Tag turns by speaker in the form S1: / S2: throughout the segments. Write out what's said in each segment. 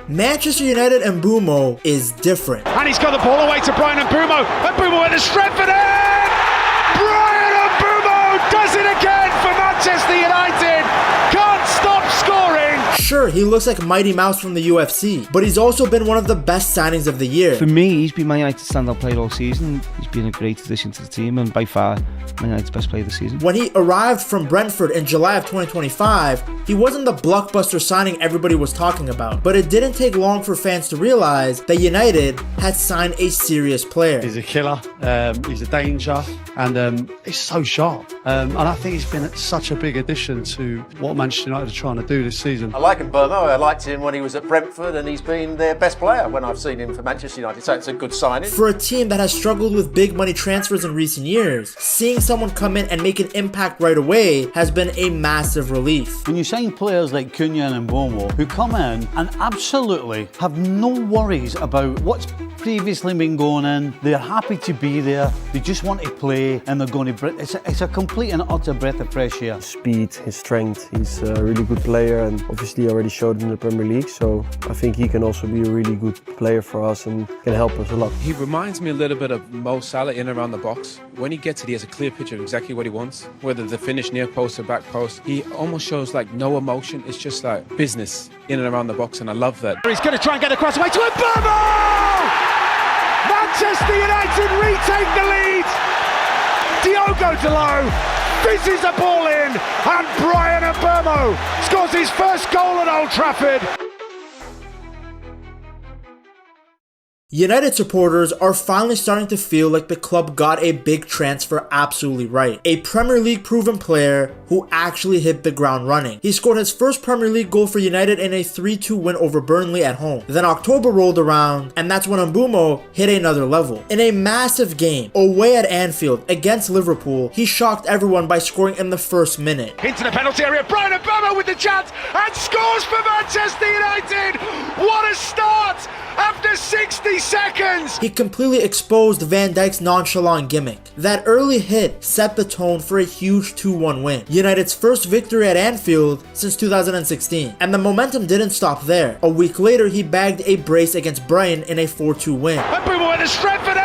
S1: Manchester United and Mbeumo is different.
S2: And he's got the ball away to Bryan Mbeumo. Mbeumo with a strength for it! Bryan Mbeumo does it again for Manchester United! Can't stop scoring!
S1: Sure, he looks like Mighty Mouse from the UFC, but he's also been one of the best signings of the year.
S3: For me, he's been Man United's standout player all season. He's been a great addition to the team and by far Man United's best player this season.
S1: When he arrived from Brentford in July of 2025, he wasn't the blockbuster signing everybody was talking about, but it didn't take long for fans to realize that United had signed a serious player.
S4: He's a killer, he's a danger, and he's so sharp. And I think he's been such a big addition to what Manchester United are trying to do this season.
S5: I like Mbeumo. I liked him when he was at Brentford, and he's been their best player when I've seen him for Manchester United, so it's a good signing.
S1: For a team that has struggled with big money transfers in recent years, seeing someone come in and make an impact right away has been a massive relief.
S6: When you sign players like Cunha and Mbeumo, who come in and absolutely have no worries about what's previously been going in, they're happy to be there, they just want to play, and they're going to... It's a complete and utter breath of fresh air.
S7: Speed, his strength, he's a really good player, and obviously already showed in the Premier League, so I think he can also be a really good player for us and can help us a lot.
S8: He reminds me a little bit of Mo Salah in and around the box. When he gets it, he has a clear picture of exactly what he wants, whether the finish near post or back post. He almost shows like no emotion. It's just like business in and around the box, and I love that.
S2: He's going to try and get across away to Mbeumo! Manchester United retake the lead! Diogo Dalot fizzes the ball in, and Bryan Mbeumo scores his first goal at Old Trafford.
S1: United supporters are finally starting to feel like the club got a big transfer absolutely right. A Premier League proven player who actually hit the ground running. He scored his first Premier League goal for United in a 3-2 win over Burnley at home. Then October rolled around, and that's when Mbeumo hit another level. In a massive game away at Anfield against Liverpool, he shocked everyone by scoring in the first minute.
S2: Into the penalty area, Bryan Mbeumo with the chance and scores for Manchester United! What a start after 60 seconds!
S1: He completely exposed Van Dijk's nonchalant gimmick. That early hit set the tone for a huge 2-1 win. United's first victory at Anfield since 2016. And the momentum didn't stop there. A week later, he bagged a brace against Brighton in a 4-2 win.
S2: Mbeumo with a strength for it!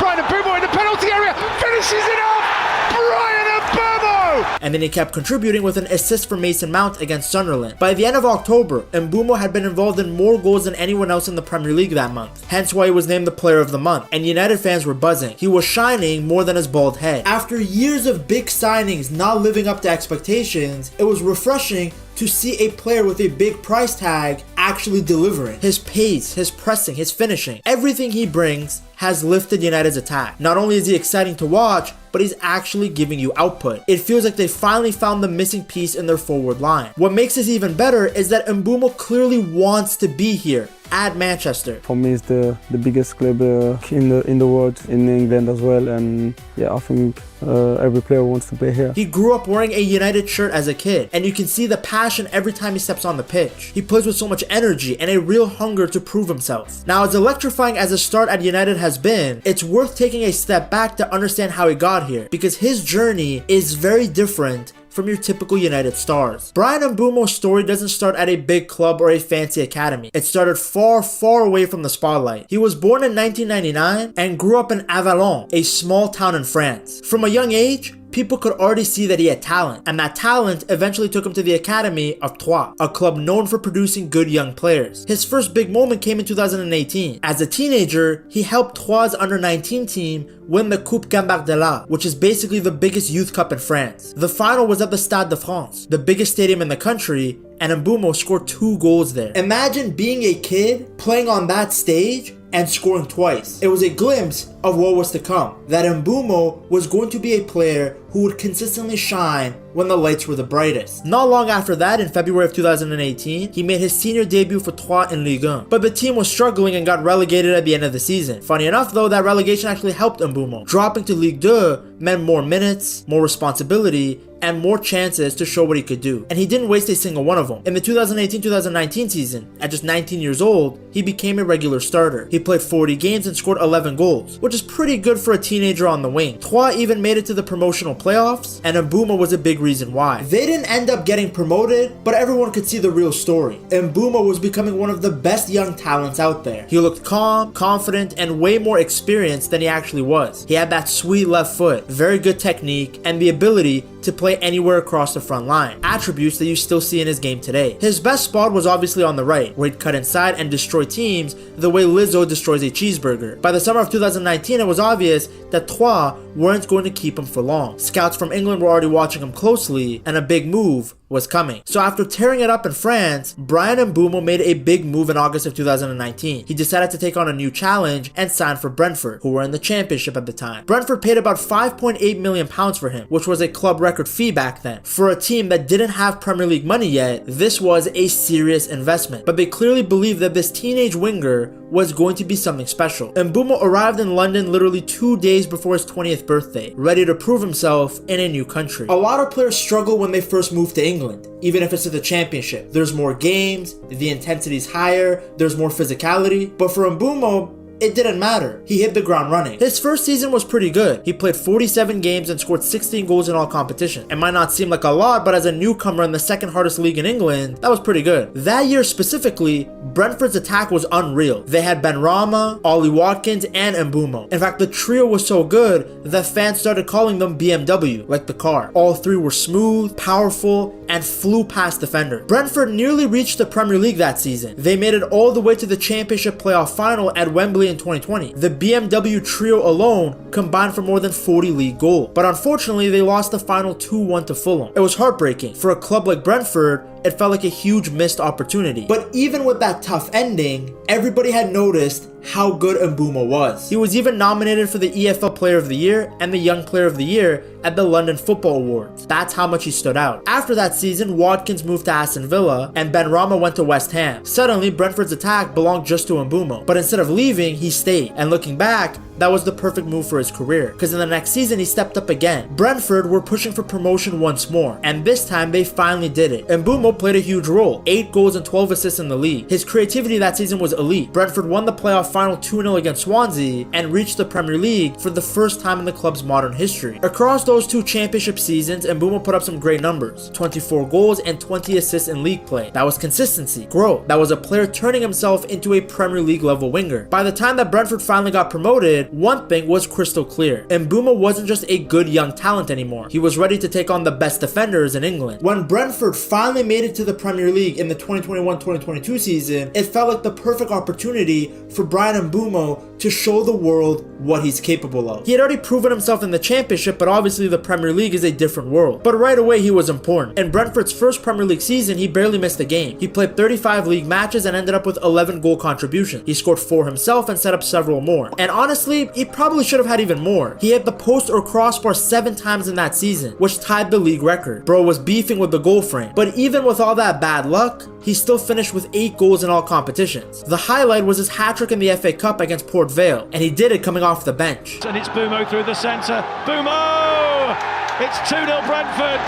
S2: Bryan Mbeumo in the penalty area, finishes it off! Bryan Mbeumo!
S1: And then he kept contributing with an assist for Mason Mount against Sunderland. By the end of October, Mbeumo had been involved in more goals than anyone else in the Premier League that month, hence why he was named the Player of the Month, and United fans were buzzing. He was shining more than his bald head. After years of big signings not living up to expectations, it was refreshing to see a player with a big price tag actually delivering. His pace, his pressing, his finishing, everything he brings has lifted United's attack. Not only is he exciting to watch, but he's actually giving you output. It feels like they finally found the missing piece in their forward line. What makes this even better is that Mbeumo clearly wants to be here at Manchester.
S7: For me, it's the biggest club in the world, in England as well, and yeah, I think every player wants to play here.
S1: He grew up wearing a United shirt as a kid, and you can see the passion every time he steps on the pitch. He plays with so much energy and a real hunger to prove himself. Now, as electrifying as his start at United has been, it's worth taking a step back to understand how he got here, because his journey is very different from your typical United stars. Bryan Mbeumo's story doesn't start at a big club or a fancy academy. It started far, far away from the spotlight. He was born in 1999 and grew up in Avallon, a small town in France. From a young age, people could already see that he had talent, and that talent eventually took him to the academy of Troyes, a club known for producing good young players. His first big moment came in 2018. As a teenager, he helped Troyes' under-19 team win the Coupe Gambardella, which is basically the biggest youth cup in France. The final was at the Stade de France, the biggest stadium in the country, and Mbeumo scored 2 goals there. Imagine being a kid playing on that stage and scoring twice. It was a glimpse of what was to come, that Mbeumo was going to be a player who would consistently shine when the lights were the brightest. Not long after that, in February of 2018, he made his senior debut for Troyes in Ligue 1. But the team was struggling and got relegated at the end of the season. Funny enough though, that relegation actually helped Mbeumo. Dropping to Ligue 2 meant more minutes, more responsibility, and more chances to show what he could do. And he didn't waste a single one of them. In the 2018-2019 season, at just 19 years old, he became a regular starter. He played 40 games and scored 11 goals, which which is pretty good for a teenager on the wing. Troyes even made it to the promotional playoffs, and Mbeumo was a big reason why. They didn't end up getting promoted, but everyone could see the real story. Mbeumo was becoming one of the best young talents out there. He looked calm, confident, and way more experienced than he actually was. He had that sweet left foot, very good technique, and the ability to play anywhere across the front line, attributes that you still see in his game today. His best spot was obviously on the right, where he'd cut inside and destroy teams the way Lizzo destroys a cheeseburger. By the summer of 2019, it was obvious that Troyes weren't going to keep him for long. Scouts from England were already watching him closely, and a big move was coming. So after tearing it up in France, Bryan Mbeumo made a big move in August of 2019. He decided to take on a new challenge and sign for Brentford, who were in the championship at the time. Brentford paid about £5.8 million for him, which was a club record fee back then. For a team that didn't have Premier League money yet, this was a serious investment, but they clearly believed that this teenage winger was going to be something special. Mbeumo arrived in London literally 2 days before his 20th birthday, ready to prove himself in a new country. A lot of players struggle when they first move to England, even if it's to the championship. There's more games, the intensity's higher, there's more physicality, but for Mbeumo, it didn't matter. He hit the ground running. His first season was pretty good. He played 47 games and scored 16 goals in all competition. It might not seem like a lot, but as a newcomer in the second hardest league in England, that was pretty good. That year specifically, Brentford's attack was unreal. They had Benrahma, Ollie Watkins, and Mbeumo. In fact, the trio was so good that fans started calling them BMW, like the car. All three were smooth, powerful, and flew past defenders. Brentford nearly reached the Premier League that season. They made it all the way to the Championship playoff final at Wembley in 2020. The BMW trio alone combined for more than 40 league goals. But unfortunately, they lost the final 2-1 to Fulham. It was heartbreaking. For a club like Brentford, it felt like a huge missed opportunity. But even with that tough ending, everybody had noticed how good Mbeumo was. He was even nominated for the EFL Player of the Year and the Young Player of the Year at the London Football Awards. That's how much he stood out. After that season, Watkins moved to Aston Villa and Benrahma went to West Ham. Suddenly, Brentford's attack belonged just to Mbeumo. But instead of leaving, he stayed. And looking back, that was the perfect move for his career, because in the next season he stepped up again. Brentford were pushing for promotion once more, and this time they finally did it. Mbeumo played a huge role, 8 goals and 12 assists in the league. His creativity that season was elite. Brentford won the playoff final 2-0 against Swansea and reached the Premier League for the first time in the club's modern history. Across those 2 championship seasons, Mbeumo put up some great numbers, 24 goals and 20 assists in league play. That was consistency, growth. That was a player turning himself into a Premier League level winger. By the time that Brentford finally got promoted, one thing was crystal clear. Mbeumo wasn't just a good young talent anymore. He was ready to take on the best defenders in England. When Brentford finally made it to the Premier League in the 2021-2022 season, it felt like the perfect opportunity for Bryan Mbeumo to show the world what he's capable of. He had already proven himself in the Championship, but obviously the Premier League is a different world. But right away he was important. In Brentford's first Premier League season, he barely missed a game. He played 35 league matches and ended up with 11 goal contributions. He scored 4 himself and set up several more. And honestly, he probably should have had even more. He hit the post or crossbar 7 times in that season, which tied the league record. Bro was beefing with the goal frame. But even with all that bad luck, he still finished with 8 goals in all competitions. The highlight was his hat-trick in the FA Cup against Port Vale, and he did it coming off the bench.
S2: And it's Mbeumo through the centre. Mbeumo! It's 2-0 Brentford.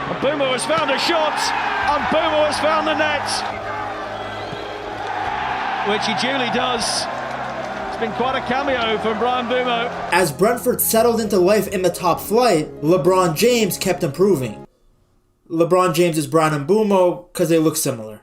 S2: And Mbeumo has found a shot, and Mbeumo has found the net, which he duly does. It's been quite a cameo from Bryan Mbeumo.
S1: As Brentford settled into life in the top flight, LeBron James kept improving. LeBron James is Bryan Mbeumo because they look similar.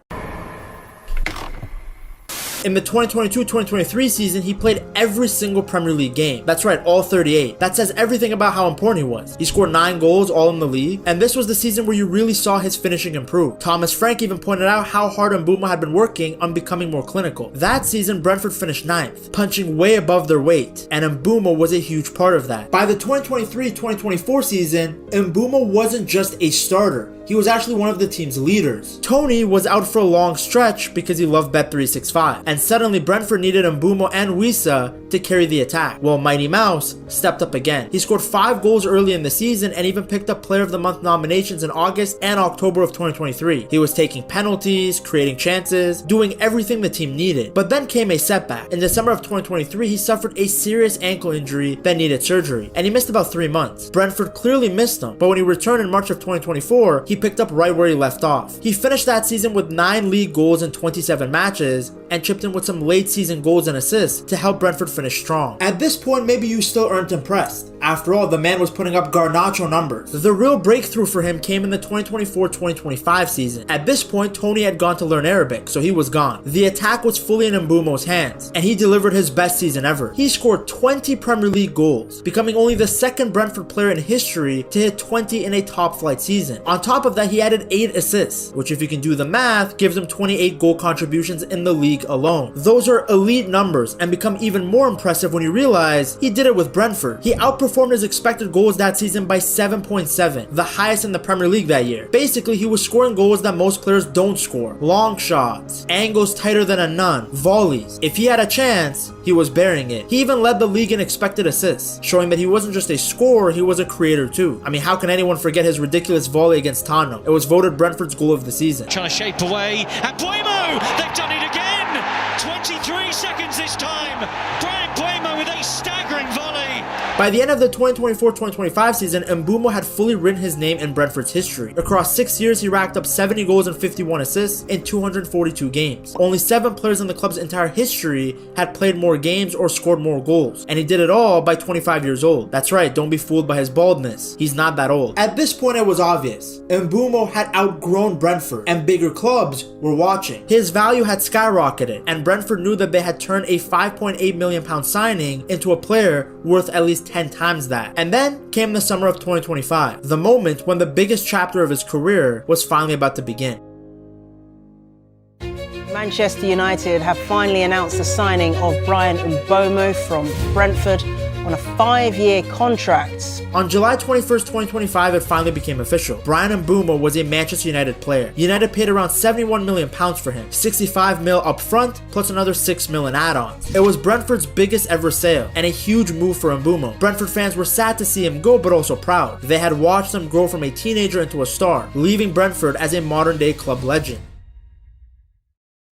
S1: In the 2022-2023 season, he played every single Premier League game. That's right, all 38. That says everything about how important he was. He scored 9 goals, all in the league, and this was the season where you really saw his finishing improve. Thomas Frank even pointed out how hard Mbeumo had been working on becoming more clinical. That season, Brentford finished 9th, punching way above their weight, and Mbeumo was a huge part of that. By the 2023-2024 season, Mbeumo wasn't just a starter. He was actually one of the team's leaders. Tony was out for a long stretch because he loved Bet365, and suddenly Brentford needed Mbeumo and Wissa to carry the attack. Well, Mighty Mouse stepped up again. He scored 5 goals early in the season and even picked up Player of the Month nominations in August and October of 2023. He was taking penalties, creating chances, doing everything the team needed. But then came a setback. In December of 2023, he suffered a serious ankle injury that needed surgery, and he missed about 3 months. Brentford clearly missed him, but when he returned in March of 2024, he picked up right where he left off. He finished that season with 9 league goals in 27 matches and chipped in with some late season goals and assists to help Brentford finish finish strong. At this point, maybe you still aren't impressed. After all, the man was putting up Garnacho numbers. The real breakthrough for him came in the 2024-2025 season. At this point, Tony had gone to learn Arabic, so he was gone. The attack was fully in Mbeumo's hands, and he delivered his best season ever. He scored 20 Premier League goals, becoming only the second Brentford player in history to hit 20 in a top-flight season. On top of that, he added 8 assists, which if you can do the math, gives him 28 goal contributions in the league alone. Those are elite numbers and become even more impressive when you realize he did it with Brentford. He outperformed his expected goals that season by 7.7, the highest in the Premier League that year. Basically, he was scoring goals that most players don't score. Long shots, angles tighter than a nun, volleys. If he had a chance, he was burying it. He even led the league in expected assists, showing that he wasn't just a scorer, he was a creator too. I mean, how can anyone forget his ridiculous volley against Tottenham? It was voted Brentford's goal of the season.
S9: Trying to shape away, and Mbeumo! They've done it again! 23 seconds this time! Bryan Mbeumo with a staggering volley!
S1: By the end of the 2024-2025 season, Mbeumo had fully written his name in Brentford's history. Across 6 years, he racked up 70 goals and 51 assists in 242 games. Only 7 players in the club's entire history had played more games or scored more goals, and he did it all by 25 years old. That's right, don't be fooled by his baldness. He's not that old. At this point, it was obvious. Mbeumo had outgrown Brentford, and bigger clubs were watching. His value had skyrocketed, and Brentford knew that they had turned a £5.8 million signing into a player worth at least 10 times that. And then came the summer of 2025, the moment when the biggest chapter of his career was finally about to begin.
S10: Manchester United have finally announced the signing of Bryan Mbeumo from Brentford on a 5-year contract.
S1: On July 21st, 2025, it finally became official. Bryan Mbeumo was a Manchester United player. United paid around £71 million for him, 65 mil up front, plus another 6 mil in add-ons. It was Brentford's biggest ever sale, and a huge move for Mbeumo. Brentford fans were sad to see him go, but also proud. They had watched him grow from a teenager into a star, leaving Brentford as a modern-day club legend.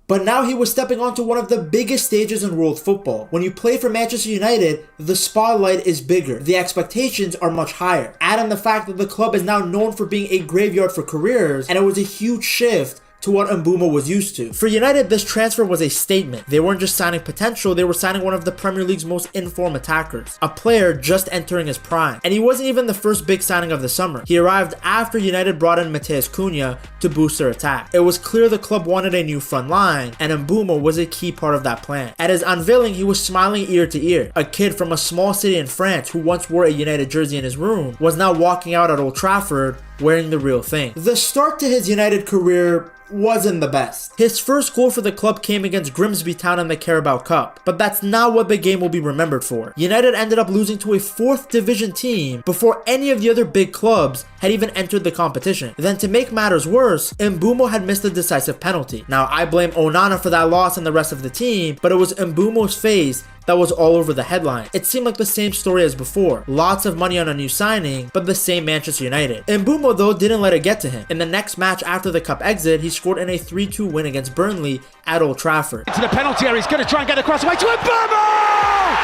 S1: But now he was stepping onto one of the biggest stages in world football. When you play for Manchester United, the spotlight is bigger. The expectations are much higher. Add in the fact that the club is now known for being a graveyard for careers, and it was a huge shift to what Mbeumo was used to. For United, this transfer was a statement. They weren't just signing potential, they were signing one of the Premier League's most in-form attackers, a player just entering his prime. And he wasn't even the first big signing of the summer. He arrived after United brought in Matheus Cunha to boost their attack. It was clear the club wanted a new front line, and Mbeumo was a key part of that plan. At his unveiling, he was smiling ear to ear. A kid from a small city in France who once wore a United jersey in his room was now walking out at Old Trafford wearing the real thing. The start to his United career wasn't the best. His first goal for the club came against Grimsby Town in the Carabao Cup, but that's not what the game will be remembered for. United ended up losing to a 4th division team before any of the other big clubs had even entered the competition. Then to make matters worse, Mbeumo had missed a decisive penalty. Now I blame Onana for that loss and the rest of the team, but it was Mbeumo's face that was all over the headline. It seemed like the same story as before. Lots of money on a new signing, but the same Manchester United. Mbeumo though didn't let it get to him. In the next match after the cup exit, he scored in a 3-2 win against Burnley at Old Trafford.
S2: Into the penalty area, he's going to try and get across the way to Mbeumo!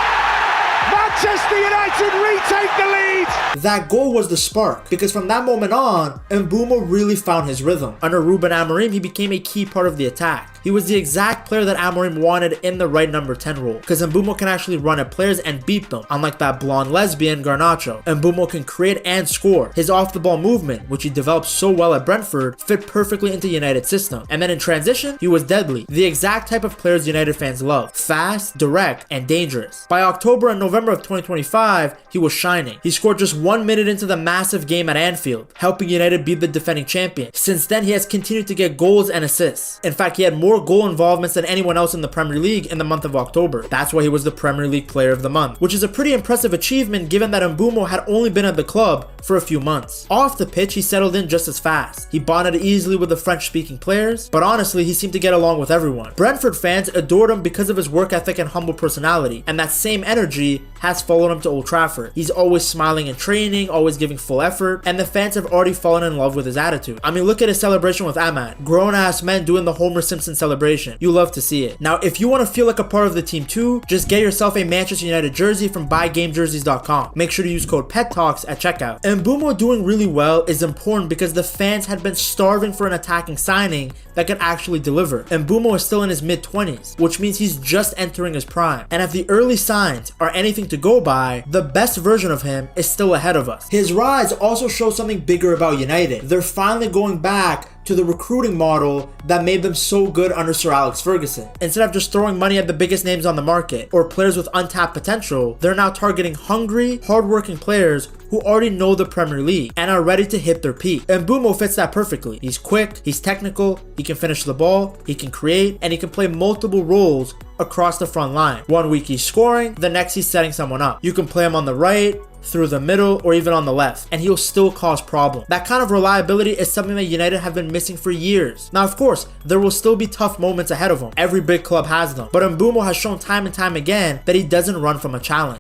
S2: Manchester United retake the lead!
S1: That goal was the spark, because from that moment on, Mbeumo really found his rhythm. Under Ruben Amorim, he became a key part of the attack. He was the exact player that Amorim wanted in the right number 10 role, because Mbeumo can actually run at players and beat them, unlike that blonde lesbian Garnacho. Mbeumo can create and score. His off-the-ball movement, which he developed so well at Brentford, fit perfectly into United's system. And then in transition, he was deadly. The exact type of players United fans love. Fast, direct, and dangerous. By October and November of 2025, he was shining. He scored just 1 minute into the massive game at Anfield, helping United beat the defending champion. Since then, he has continued to get goals and assists. In fact, he had more goal involvements than anyone else in the Premier League in the month of October. That's why he was the Premier League Player of the Month, which is a pretty impressive achievement given that Mbeumo had only been at the club for a few months. Off the pitch, he settled in just as fast. He bonded easily with the French-speaking players, but honestly, he seemed to get along with everyone. Brentford fans adored him because of his work ethic and humble personality, and that same energy has has followed him to Old Trafford. He's always smiling in training, always giving full effort, and the fans have already fallen in love with his attitude. I mean, look at his celebration with Ahmad. Grown-ass men doing the Homer Simpson celebration. You love to see it. Now, if you want to feel like a part of the team too, just get yourself a Manchester United jersey from buygamejerseys.com. Make sure to use code PETTALKS at checkout. And Mbeumo doing really well is important because the fans had been starving for an attacking signing that could actually deliver. And Mbeumo is still in his mid-20s, which means he's just entering his prime. And if the early signs are anything to go by, the best version of him is still ahead of us. His rise also shows something bigger about United. They're finally going back to the recruiting model that made them so good under Sir Alex Ferguson. Instead of just throwing money at the biggest names on the market or players with untapped potential, they're now targeting hungry, hardworking players who already know the Premier League and are ready to hit their peak. And Mbeumo fits that perfectly. He's quick, he's technical, he can finish the ball, he can create, and he can play multiple roles across the front line. One week he's scoring, the next he's setting someone up. You can play him on the right, through the middle, or even on the left, and he'll still cause problems. That kind of reliability is something that United have been missing for years. Now, of course, there will still be tough moments ahead of him. Every big club has them. But Mbeumo has shown time and time again that he doesn't run from a challenge.